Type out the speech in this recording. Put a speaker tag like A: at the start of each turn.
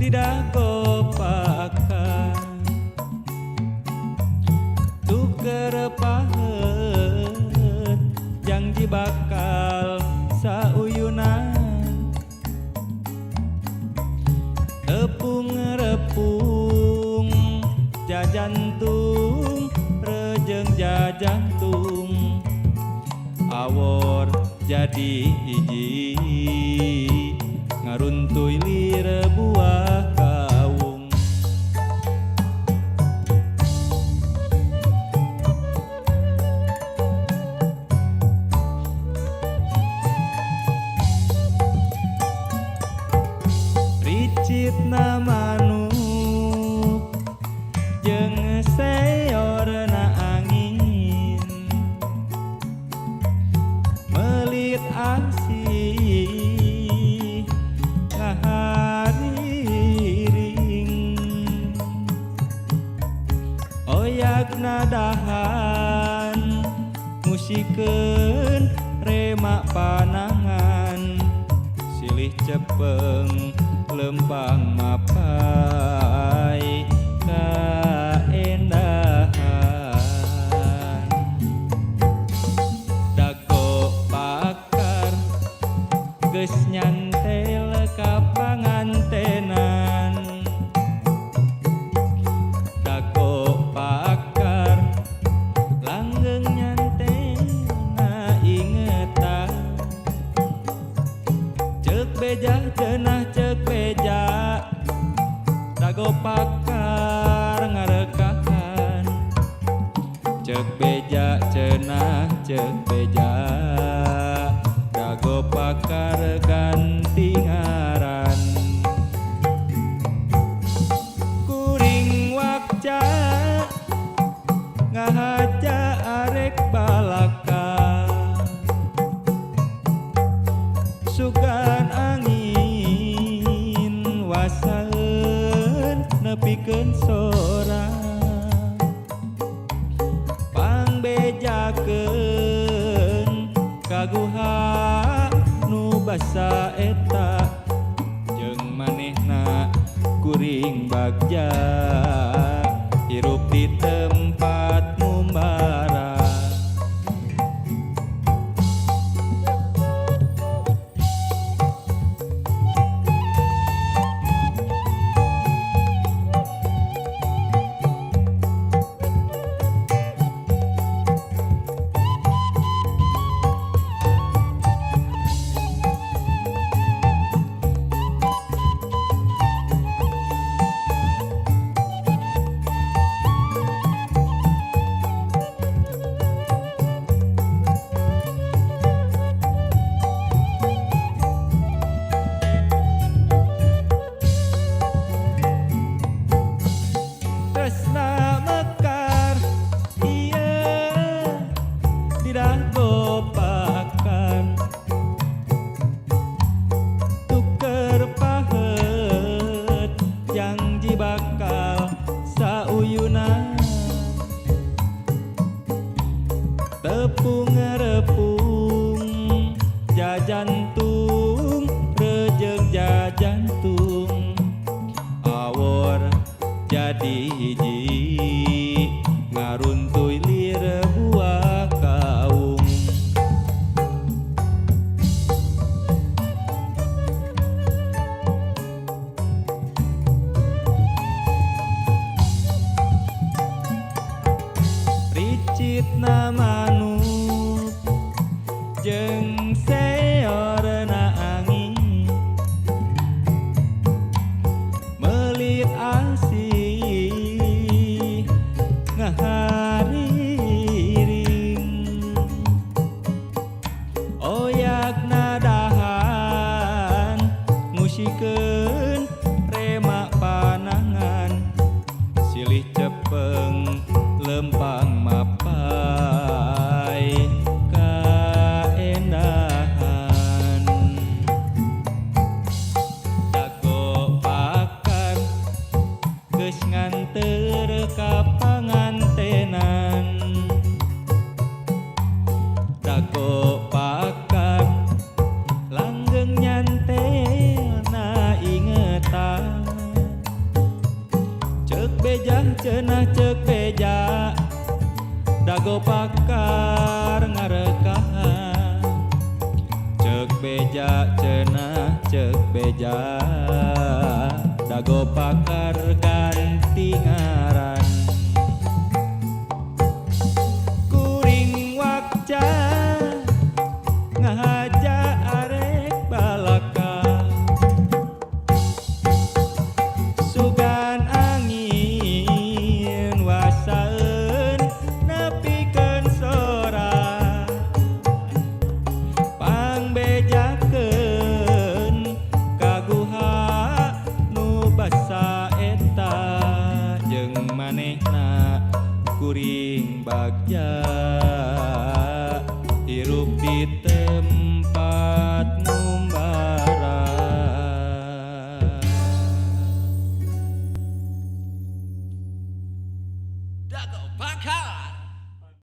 A: dago pakan tuker pahet janji bakal sauyunan tepung repung jajantung rejeng jajantung awor jadi hiji ngaruntuy lir buah kaung ricitna manuk jeung seorna angin melit asih ngahariring oyakna dahan musikeun remak panangan silih cepeng lempang mapai kaendahan dago bakar geus nyantel ka pangantenan dago bakar langgeng nyantena ingetan ceuk beja cenah ceuk beja dago bakar ngarekahan ceuk beja cenah ceuk beja dago bakar ganti ngaran kuring wakca ngahaja arek balaka sugan angin wasaeun nepikeun sora pangbejakeun kaguha nu basa eta jeung manehna kuring bagja hirup di tempat mumbara tresna mekar ieu didago pakan tuker pahet janji bakal sauyunan tepung repung jajantung rejeng jajantung awor jadi hiji ngaruntuy lir buah kaung ricitna manuk jeung seorna angin melit asih ngahariring oyakna dahan musikeun remak panangan silih cepeng lempang mapai kaendahan dago bakar geus nganteur ka pangantenan dago bakar langgeng nyantelna ingetan beja cenah cek beja dago pakar ngarekahan cek beja cenah cek beja dago pakar ganti ngaran kuring wakca ngahaja arek balaka sugan angin wasaeun nepikeun sora pangbejakeun kaguha nu basa eta jeung manehna kuring bagja hirup di